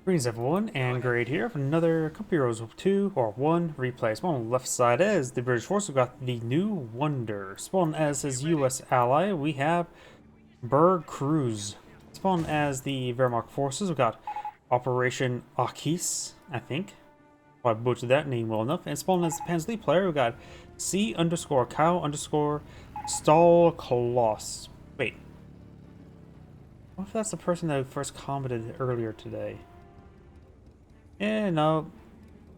Greetings everyone, and Grade here for another Company Heroes 2 or 1 replay. Spawn on the left side as the British force, we've got the New Wonder. Spawn as his US ally, we have Bergkreuz. Spawn as the Wehrmacht forces, we've got Operation Achse, I think. I butchered that name well enough. And spawn as the Panzer lead player, we've got C_cow_stahlkoloss. Wait. What if that's the person that first commented earlier today? Yeah, no.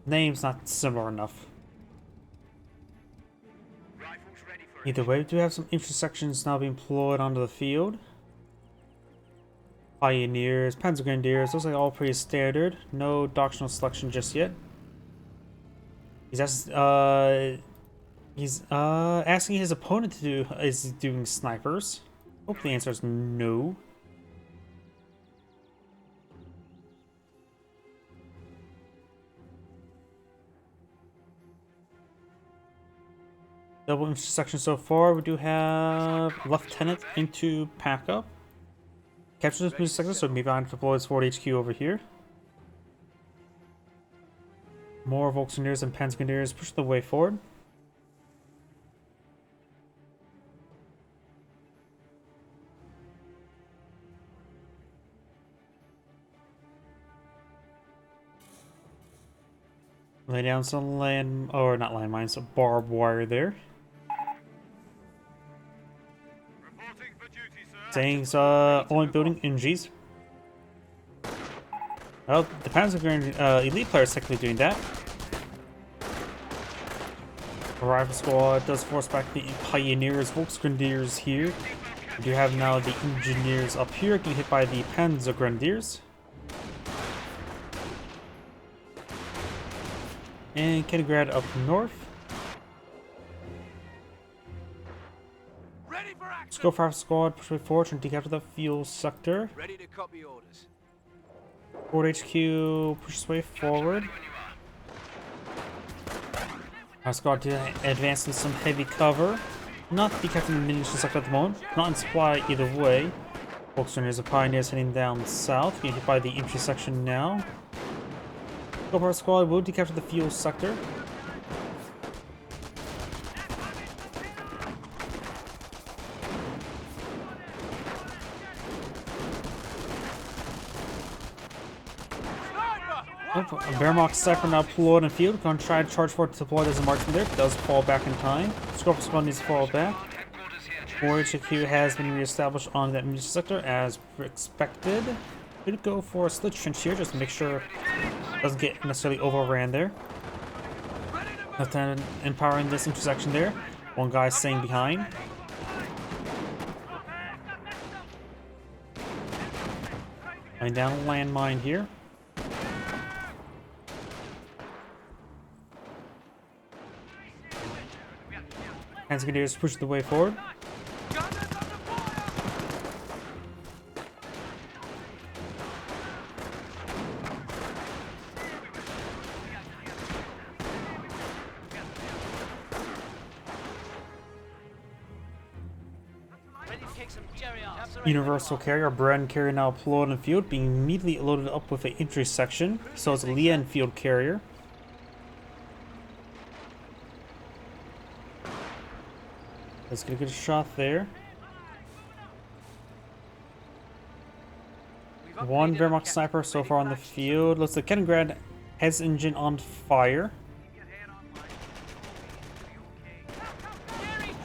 Name's not similar enough. Either way, we do have some intersections now being deployed onto the field. Pioneers, Panzer Grenadiers, those are all pretty standard. No doctrinal selection just yet. He's asking his opponent to do is doing snipers. Hope the answer is no. Double intersection so far. We do have Lieutenant into backup. Capture this boost sector, so maybe I can deploy his Ford HQ over here. More Volkswagens and Panzer Grenadiers push the way forward. Lay down some land, or not landmines, some barbed wire there. Saying only building NGs. Well, the Panzer elite player is technically doing that. The rifle squad does force back the Pioneers, Volksgrenadiers here. We do have now the Engineers up here getting hit by the Panzer Grenadiers. And Kaliningrad up north. Let's go for our squad, push way forward, and decapture the fuel sector. Ready to copy orders. Ford HQ pushes way forward. Our squad to advance in some heavy cover. Not decapturing the munitions sector at the moment. Not in supply either way. Volkswagen Pioneers heading down south, getting hit by the entry section now. Go for our squad, will decapture the fuel sector. A Wehrmacht sniper now deployed in the field. Gonna try to charge forward to deploy as a marksman there. Does fall back in time. Scorpion squad needs to fall back. Ford HQ has been reestablished on that munition sector as expected. Could go for a slit trench here just to make sure it doesn't get necessarily overran there. Lieutenant empowering this intersection there. One guy staying behind. Laying down a landmine here. Panzer Grenadiers push the way forward. Universal carrier, Bren carrier now deployed in the field, being immediately loaded up with an entry section. So it's a Lien field carrier. Let's get a good shot there. One Wehrmacht sniper so far on the field. Looks like Kaliningrad has engine on fire.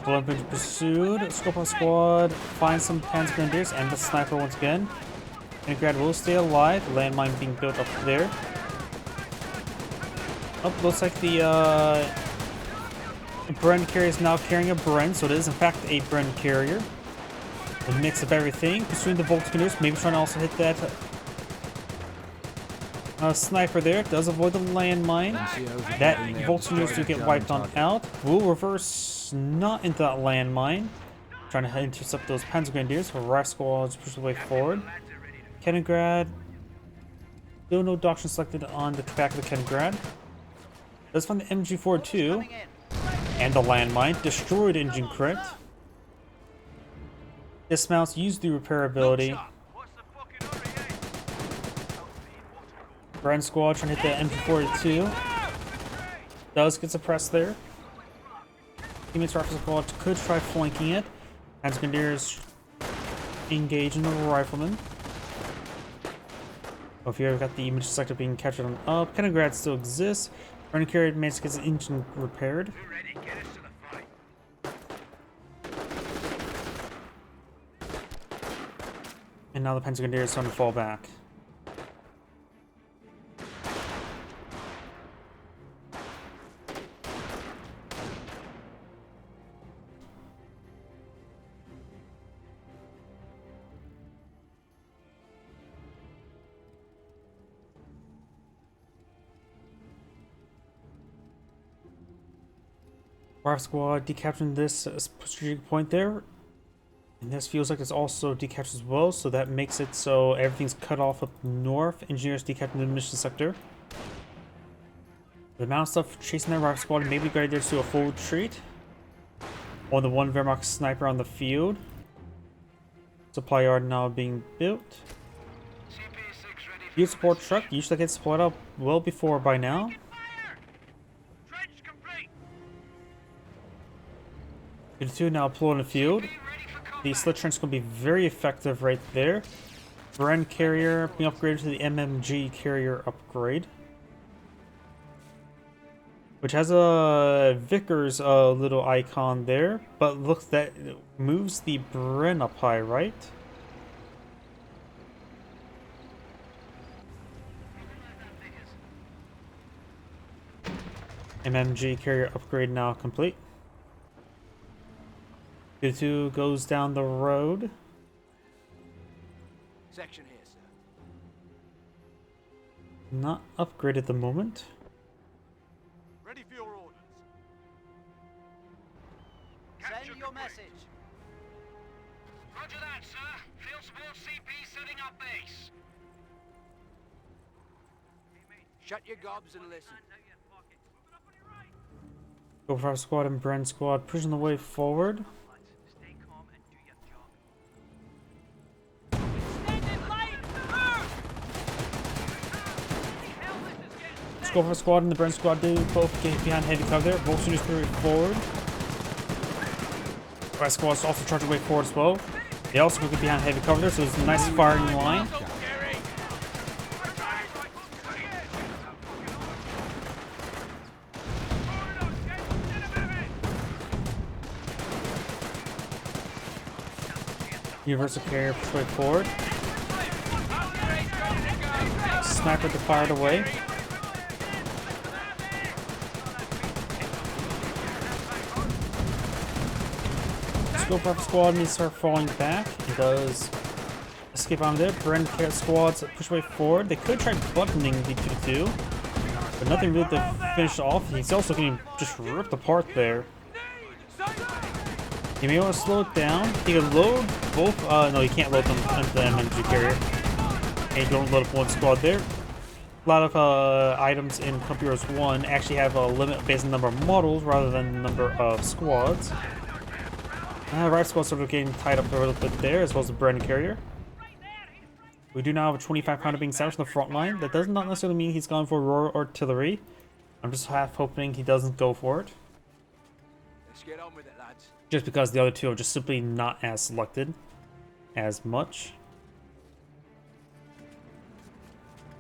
Olympians pursued. Scope of squad. Find some Panzer Grenadiers and the sniper once again. Kaliningrad will stay alive. Landmine being built up there. Oh, looks like the Bren carrier is now carrying a Bren, so it is in fact a Bren carrier. A mix of everything. Pursuing the Volkswagens, maybe trying to also hit that sniper there. Does avoid the landmine. That Volkswagens do get wiped on out. Will reverse not into that landmine. Trying to intercept those Panzer Grenadiers. Rife squads push the way forward. Kaliningrad. Still no doctrine selected on the back of the Kaliningrad. Does find the MG4 too. And the landmine. Destroyed engine crit. Dismounts, use the repair ability. Brand Squad trying to hit the MP42. Does get suppressed there. Teammates Rifle Squad could try flanking it. As Grenadiers engage in the Riflemen. Over here, we've got the mission sector being captured on up. Penegrad still exists. Brand Carrier managed to get his engine repaired. And now the Panther Grenadiers are starting to fall back. Our squad decapturing this strategic point there. And this feels like it's also decaptured as well, so that makes it so everything's cut off up north. Engineers decapturing the mission sector. The amount of stuff chasing that rock squad maybe guide there to a full retreat. On the one Wehrmacht sniper on the field. Supply yard now being built. Field support truck usually gets supplied up well before by now. Two now deployed in the field. The slit trench is going to be very effective right there. Brand carrier being upgraded to the MMG carrier upgrade, which has a Vickers little icon there, but look, that moves the Bren up high, right? MMG carrier upgrade now complete. Vtuber goes down the road. Section here, sir. Not upgraded at the moment. Ready for your orders. Send your message. Roger that, sir. Field support CP setting up base. Shut your gobs and listen. Go for our squad and Brand squad pushing the way forward. Go for squad and the Brent squad do both get behind heavy cover there. Both shooters through forward. Right squad's also charging way forward as well. They also go get behind heavy cover there, so it's a nice firing line. Universal carrier push way forward. Sniper fired away. Scope squad needs to start falling back. It does escape on there. Brand squads push way forward. They could try buttoning the 2-2, but nothing really to finish off. He's also getting just ripped apart there. You may want to slow it down. He can load both. No, you can't load them into the MMG carrier. And you don't load up one squad there. A lot of items in Company Heroes 1 actually have a limit based on the number of models rather than the number of squads. Right squad sort of getting tied up a little bit there, as well as the Brand carrier. We do now have a 25-pounder being established on the front line. That does not necessarily mean he's gone for Royal Artillery. I'm just half hoping he doesn't go for it. Let's get on with it, lads. Just because the other two are just simply not as selected as much.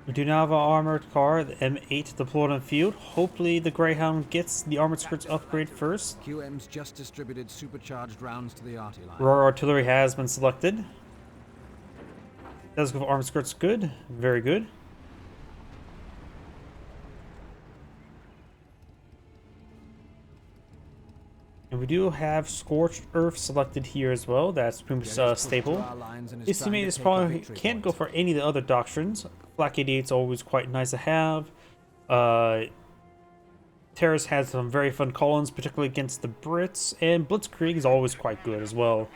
We do now have an armored car, the M8 deployed on the field. Hopefully the Greyhound gets the armored skirts upgrade first. QM's just distributed supercharged rounds to the arty line. Royal Artillery has been selected. Does go for armored skirts, good. Very good. And we do have Scorched Earth selected here as well. That's pretty much stable. His teammate probably can't go for any of the other doctrines. Flak 88's always quite nice to have. Terrace has some very fun call-ins, particularly against the Brits. And Blitzkrieg is always quite good as well.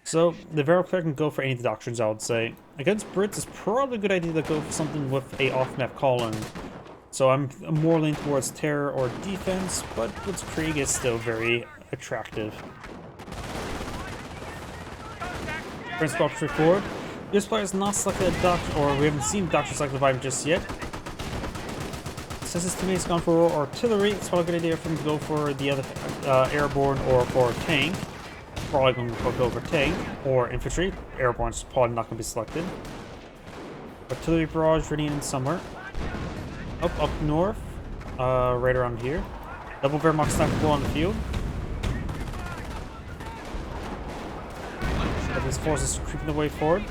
So the Vero player can go for any of the doctrines, I would say. Against Brits, it's probably a good idea to go for something with a off-map call-in. So I'm more leaning towards Terror or Defense, but Blitzkrieg is still very attractive. Prince Bob forward. This player is not selected a doctor, or we haven't seen Doctor selected by him just yet. since this teammate's gone for artillery, it's probably a good idea for him to go for the other airborne or for tank. Probably going to go for tank or infantry. Airborne's probably not going to be selected. Artillery barrage ready in somewhere. Up north, right around here. Double Wehrmacht sniper blow on the field. But this force is creeping the way forward.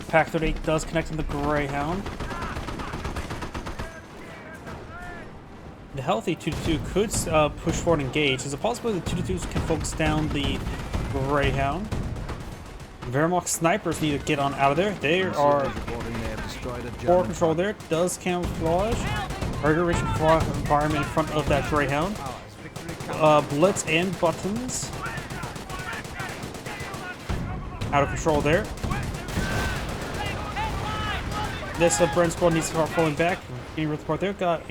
Panther and AT does connect in the Greyhound. The healthy 2-2 could push forward and engage. There's a possibility the 2-2s can focus down the Greyhound. Wehrmacht snipers need to get on out of there. They are forward control there. Does camouflage. Target rich environment in front of that Greyhound. Blitz and buttons. Out of control there. This Brent squad needs to start falling back. Getting rid of the part there. Got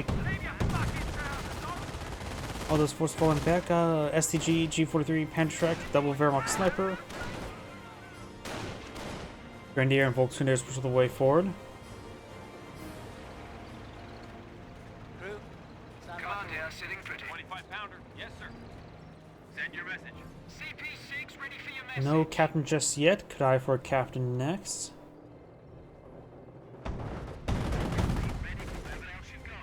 all those forces falling back. STG, G43, Panther, double Wehrmacht sniper. Grenadier and Volkswingers push the way forward. Command here, sitting pretty. 25-pounder. Yes, sir. Send your message. CP6 ready for your message. No captain just yet. Could I for a captain next? Ready for whatever else you've got.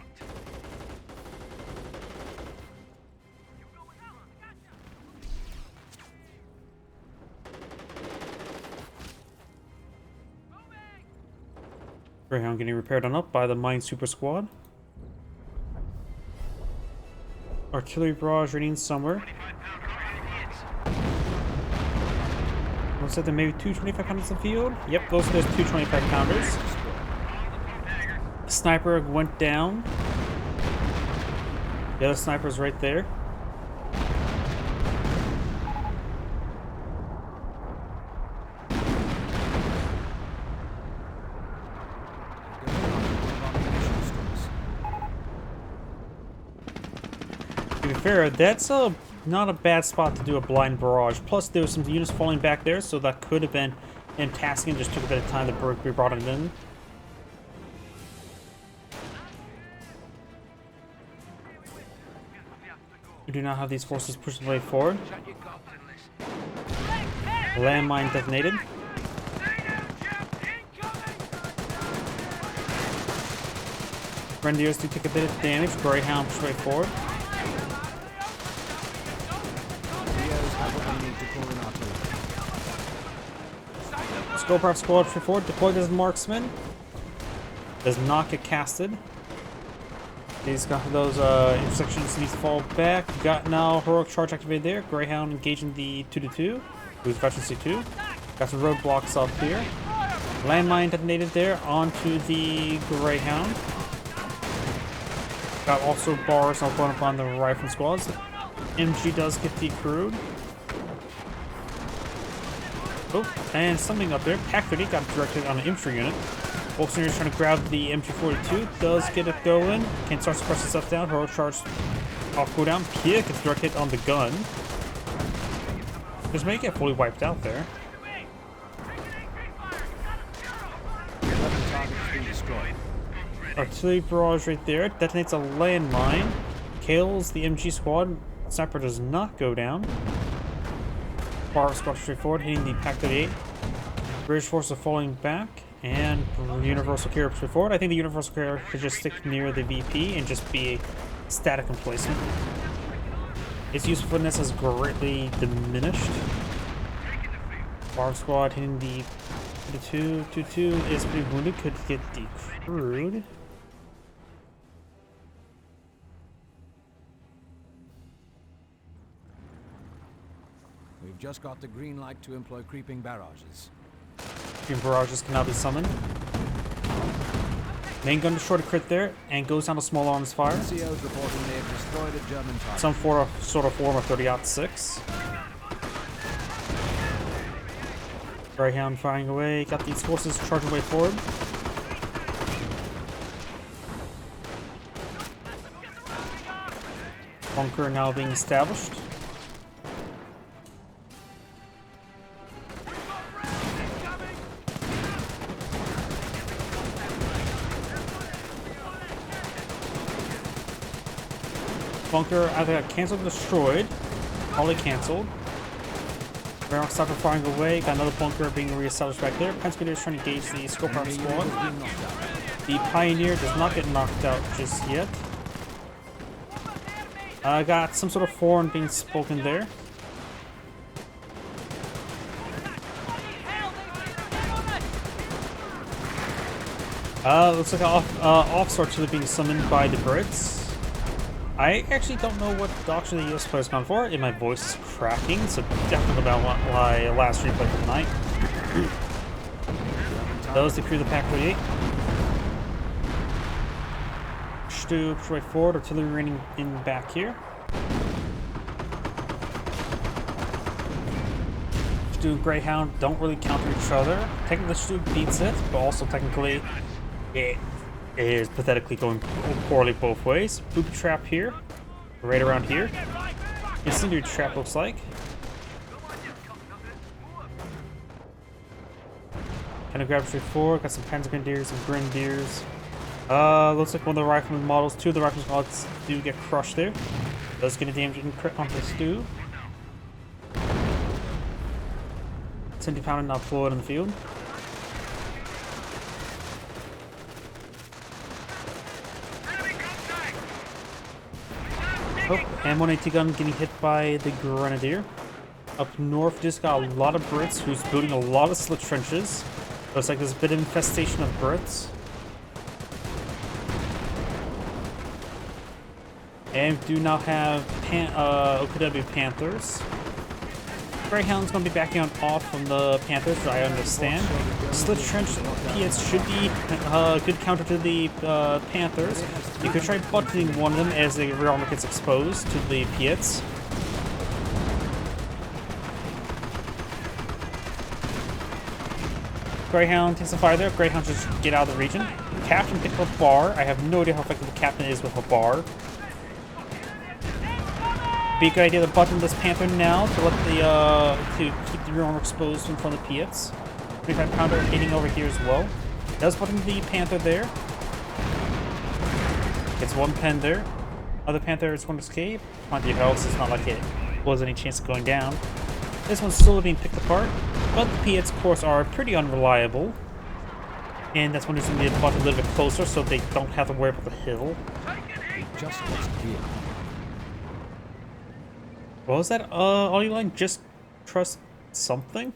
Greyhound getting repaired on up by the Mine Super Squad. Artillery barrage reading somewhere. 25-pounder. Looks like there may be two 25-pounders in the field. Yep, those are those two 25-pounders. Sniper went down. The other sniper's right there. To be fair, that's not a bad spot to do a blind barrage. Plus, there was some units falling back there, so that could have been him tasking. Just took a bit of time to Bergkreuz brought it in. We do not have these forces pushing the way forward. Shut your gobs and listen. Landmine detonated. Grenadiers do take a bit of damage. Greyhound push way forward. Skullcraft squad push forward. Deployed as marksman. Does not get casted. These got those intersections need to fall back. Got now heroic charge activated there. Greyhound engaging the 2-2, who's veteran C2. Got some roadblocks up here. Landmine detonated there onto the Greyhound. Got also bars now going up on the rifle squads. MG does get decrewed. Oh, and something up there. Pack-30 got directed on an infantry unit. Volkswagen is trying to grab the MG42. Does get it going. Can start suppressing stuff down. Heroic charge off cooldown. Pia gets direct hit on the gun. Just may get fully wiped out there. 11 targets being destroyed. Artillery barrage right there. Detonates a landmine. Kills the MG squad. Sniper does not go down. Bar squad straight forward, hitting the Pack-38. British forces are falling back. And Universal Carrier straight forward. I think the Universal Carrier could just stick near the VP and just be a static emplacement. Its usefulness is greatly diminished. Bar squad hitting the 2-2 is pretty wounded. Could get decrewed. We've just got the green light to employ creeping barrages. Creeping barrages can now be summoned. Main gun destroyed a crit there and goes down to small arms fire. NCOs reporting they have destroyed a German target. Some sort of form of 30-06. Greyhound firing away. Got these forces charging way forward. Bunker now being established. Bunker either got cancelled or destroyed. Probably cancelled. Barrel stopped firing away. Got another bunker being reestablished back there. Panther is trying to engage the scope arm squad. The Pioneer does not get knocked out just yet. I got some sort of foreign being spoken there. Looks like an officer artillery being summoned by the Brits. I actually don't know what doctrine the US player's gone for, and my voice is cracking, so definitely about my last replay for the night. That was the crew of the Pack 38. To push right forward, artillery raining in back here. Stu and Greyhound don't really counter each other. Technically, Stu beats it, but also technically it is pathetically going poorly both ways. Booby trap here, right around here. Incendiary trap looks like. Kind of grab straight forward. Got some Panzer Grenadiers and Grenadiers. Looks like one of the rifleman models, two of the rifleman models do get crushed there. Does get a damage onto the Stu. 70 pounder now forward in the field. Oh, and one AT gun getting hit by the Grenadier. Up north, just got a lot of Brits who's building a lot of slit trenches. Looks like there's a bit of infestation of Brits. And we do now have OKW Panthers. Greyhound's going to be backing on off from the Panthers, so I understand. Slit Trench PX should be a good counter to the Panthers. You could try buttoning one of them as the rear armor gets exposed to the PX. Greyhound takes a fire there. Greyhound just get out of the region. Captain picked up a bar. I have no idea how effective the Captain is with a bar. Be a good idea to button this Panther now to let the to keep the rear armor exposed in front of the PX. 25 pounder hitting over here as well. Does button the Panther there. Gets one pen there. Other Panther is going to escape. Plenty of health, so it's not like it was any chance of going down. This one's slowly being picked apart, but the PX of course are pretty unreliable. And that's when there's going to be a button a little bit closer so they don't have to worry about the hill. Just what's clear. What was that? All you like just trust something?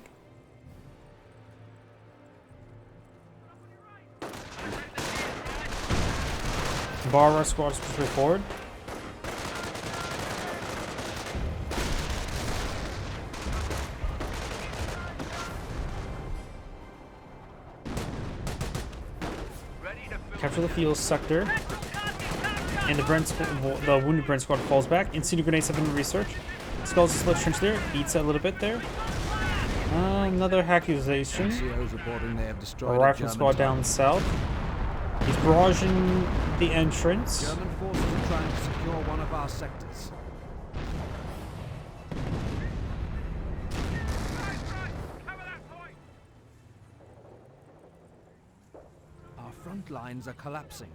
Bar rush squad is pushing forward. Capture the field sector. And the wounded Brent squad falls back. Incendiary grenades have been researched. Skulls a slit trench there. Beats that a little bit there. Another accusation. A rifle squad down south. He's barraging the entrance. German forces are trying to secure one of our sectors. Our front lines are collapsing.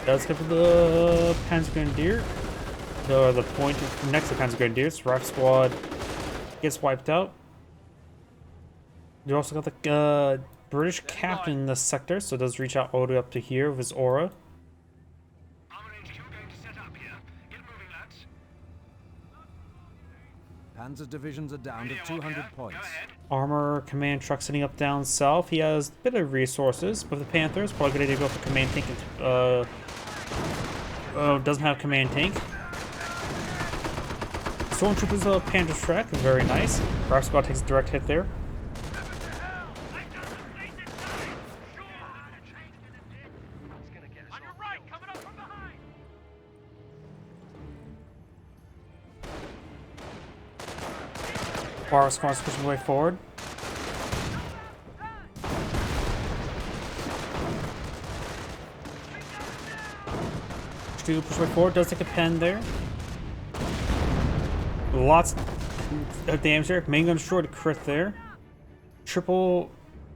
Does go for the Panzer Grenadier. The point next to Panzer Grenadiers. Rifle squad gets wiped out. You also got the British captain in this sector, so it does reach out all the way up to here with his aura. Panzer divisions are down to 200 points. Armor command truck sitting up down south. He has a bit of resources, but the Panthers probably going to go for command tank. Doesn't have command tank. Stormtroopers Panther track, very nice. Rifle squad takes a direct hit there. Bar squad's pushing way forward. to push way forward. Does take a pen there. Lots of damage there. Main gun destroyed, a crit there. Triple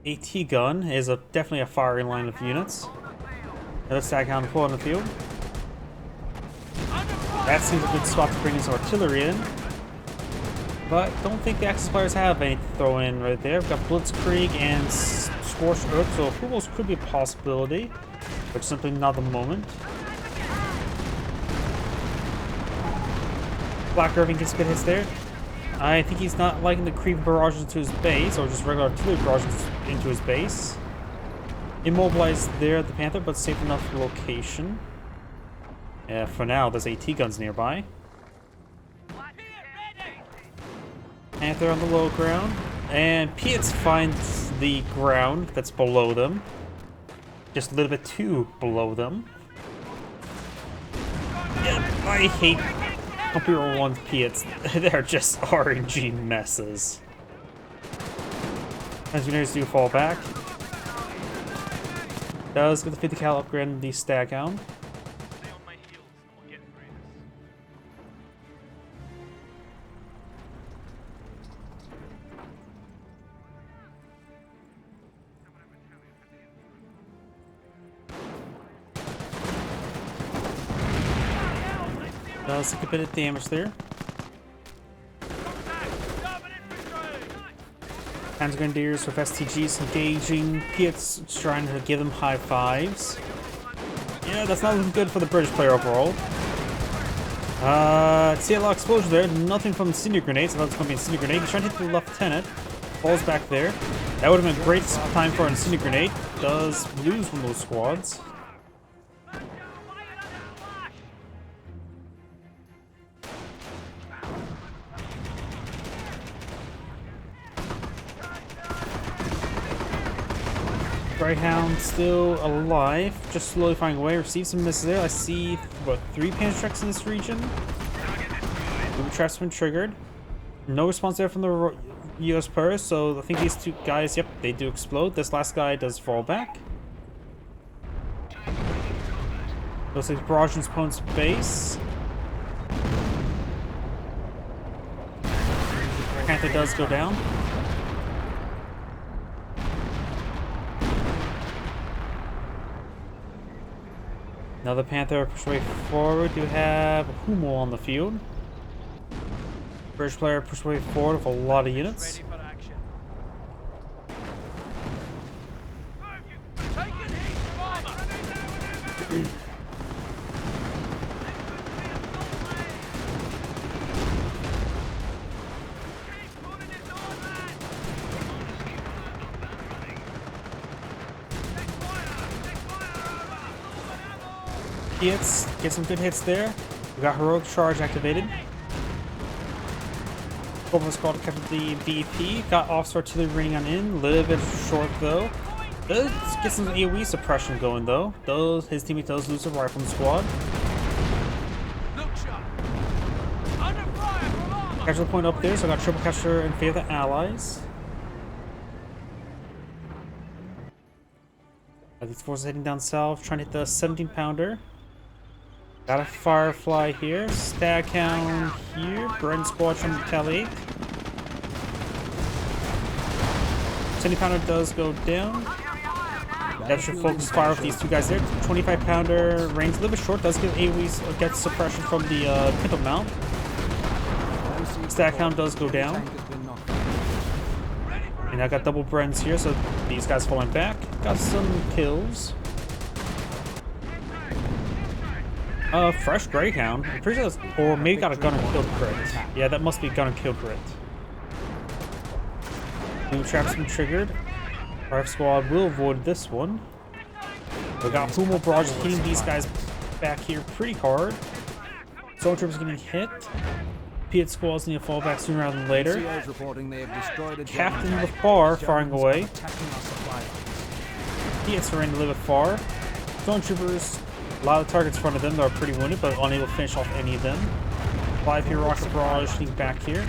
AT gun is definitely a firing line of units. Another staghound full on the field. That seems a good spot to bring in some artillery in. But don't think the Axis players have anything to throw in right there. We've got Blitzkrieg and Scorched Earth, so approvals could be a possibility, but simply not the moment. Black Irving gets good hits there. I think he's not liking the creep barrages into his base, or just regular artillery barrages into his base. Immobilized there at the Panther, but safe enough location. Yeah, for now, there's AT guns nearby. Panther on the low ground, and Pietz finds the ground that's below them. Just a little bit too below them. Yeah, I hate Computer 1 Pietz. They're just RNG messes. Engineers do fall back. Does get the 50 cal upgrade in the staghound. Does take a bit of damage there. Panzer Grenadiers with STGs engaging. Pietz trying to give them high fives. Yeah, that's not looking good for the British player overall. See a lot of explosion there. Nothing from Incendiary Grenades. So that's going to be Incendiary Grenade. He's trying to hit the Lieutenant. Falls back there. That would have been a great time for an Incendiary Grenade. Does lose one of those squads. Greyhound still alive, just slowly finding a way. Receives some misses there. I see, what, 3 Panzer trucks in this region? Booby traps been triggered. No response there from the US players, so I think these 2 guys, yep, they do explode. This last guy does fall back. Looks like barrage in his opponent's base. Panther does go down. Another Panther push way forward. You have Hummel on the field. British player push way forward with a lot of units. Hits, get some good hits there. We got heroic charge activated. Over squad to cover the VP. Got officer artillery raining on in. A little bit short though. Does get some AoE suppression going though. His teammate does lose a rifle squad. Capture point up there, so I got triple capture in favor of the allies. These forces heading down south, trying to hit the 17-pounder. Got a Firefly here, Staghound here, Bren Squad trying to retaliate. 70-pounder does go down. That should focus fire with these 2 guys there. 25-pounder range a little bit short, does get AoE, gets suppression from the Pinto mount. Staghound does go down. And I got double Brens here, so these guys falling back. Got some kills. Fresh Greyhound. I'm pretty sure that's, or maybe got a gun and kill crit. Yeah, that must be gun and kill crit. New traps been triggered. Our squad will avoid this one. We got Hummel barrage hitting these guys back here pretty hard. Stormtroopers getting hit. Pietz squads need to fall back sooner rather than later. Captain LaFar firing away. Pietz are in a little bit far. Stormtroopers, a lot of targets in front of them that are pretty wounded, but unable to finish off any of them. 5 here, rocket barrage hitting back here.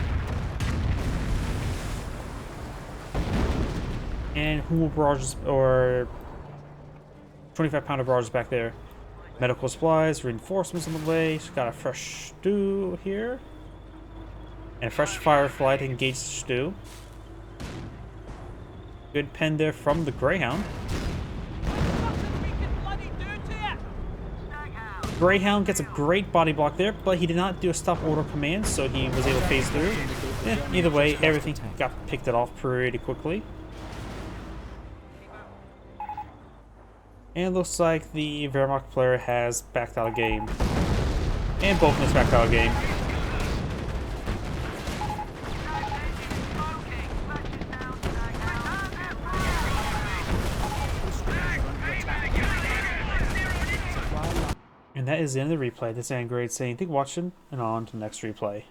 And Hummel barrages, or 25-pounder barrages back there. Medical supplies, reinforcements on the way. She's got a fresh stew here. And a fresh firefly to engage the stew. Good pen there from the Greyhound. Greyhound gets a great body block there, but he did not do a stop order command, so he was able to phase through. Either way, everything got picked it off pretty quickly. And it looks like the Wehrmacht player has backed out of game. And both of us backed out of game. And that is the end of the replay. This is Grade saying thank you for watching, and on to the next replay.